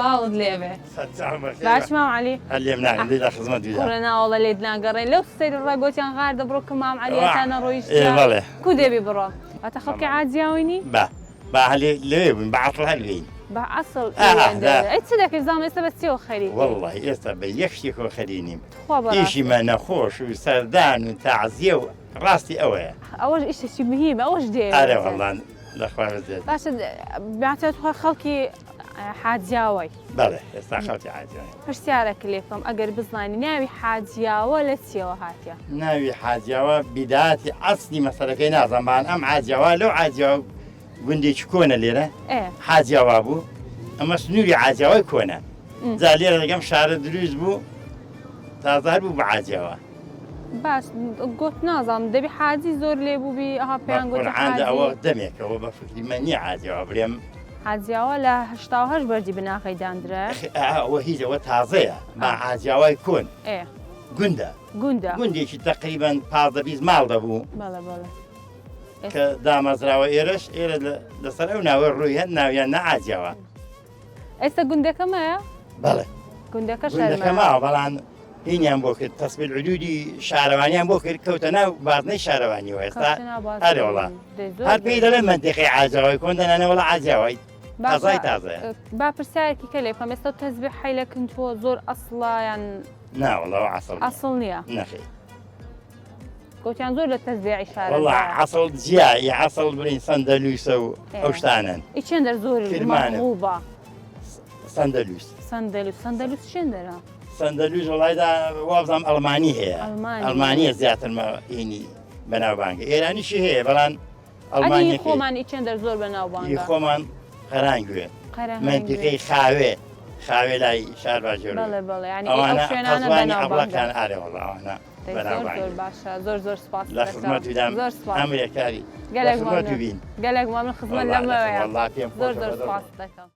سڵاوت لێبێ باش مام علی هەر لێم ناگەم لێ خزمەت دودا کوڕە ناوەڵە لێت ناگەڕێن لەو سەیری ڕێگۆتیان غار دەبڕۆ کە مام علیەتانە ڕۆیشتە بەڵێ کو دێبی بڕۆ ئەتە خەڵکی عاجیاوینی با هەلێ لێ بووین بەعەقڵ هەلوێین بە ئەسڵ ئەی چ دەکەی زانم ئێستا بە چیەوە خەری وەڵڵی ئێستا بە یەک شتێکەوە خەری نیم خوا بەڕاستی ئیشیمە نەخۆش و سەردان و تەعزیە و ڕاستی ئەوەیە ئەوەش ئیشێکی مهمە ئەوەش دێ ئارە وەڵڵان لەخوا بەزێت باشە باتێت خەڵکی حاجیاوەی بەڵێ ئێستا خەڵکی عاجیاوی پرسیارێک لێکم ئەگەر بزانانی ناوی حاجیاوە لە چیەوە هاتیە ناوی حاجیاوە بیداتی ئەسلی مەسەلەکەی نازەمان ئەم عاجیاوە لەو عاجیاوە گوندێکی کۆنە لێرە حاجیاوا بوو ئەمە سنووری عاجیاوای کۆنە جا لێرە لەگەم شارە دروست بوو تازار بوو بە عاجیاوە باش گوت نازانم دەبی حاجی زۆر لێبووبی ئەها پێیان گوتعاندە ئەوە دەمێکەوە بە فکری مە نییە عاجیاوە برێم حاجیاوە لە هەشتا بەردی بناغی دانرا ئەوە هیچ ئەوە تازەیە با عاجیاوای کۆن گوندە گوندێکی تقریبان 15 ماڵ دەبوو بەڵێ بەڵێ کە دامەزراوە ئێرەش ئێرە لەسەر ئەو ناوە ڕووی هەن ناویان نەعاجیاوە ئێستا گوندەکەمەیە؟ بەڵێ گوندەکە گوندەکەماوە بەڵام هینیان بۆ کرد تەسبیل حدودی شارەوانیان بۆ کرد کەوتە ناو بازنەی شارەوانیەوە ئێستا هەرێ وەڵام هەر پێی دەڵێن منتیقی عاجیاوای کۆن دەنانە وەڵا عاجیاوای تازای تازەیە با پرسیارێکی کە لێ بکەم ئێستا تەسبیح حیلە کردووە زۆر ئەسڵە یان ناوەڵەوە ئەسڵ نییە نەخێ گوتیان زۆر لە تەسبیحی شارە وەڵا عەسڵ جیایی عەسڵ برین سەندەلووسە و ئەو شتانن ئیچێندەر زۆر مەغڵوبە سەندەلووس سەندەلووس چێندەرە؟ سەندەلووس وڵایدا وابزانام ئەڵمانی هەیە ئەڵمانیە زیاترمە هینی بەناوبانگە ئێرانیشی هەیە بەڵام ئەڵمانی خۆمان ئیچێندەر زۆر بەناوبانگە خۆمان قەرانگوێ منتیقەی خاوێ لای شار باجۆر بەڵێ بەڵێ ینی ئەو شوێنانە بەناوبانگە ئارێ وەڵاوانە زۆر باشە زۆر سپاس لە خزمەتتودام ئەمریکاری گەلێک مامن خزمەت لەمەوەیە زۆر سپاس دەکەم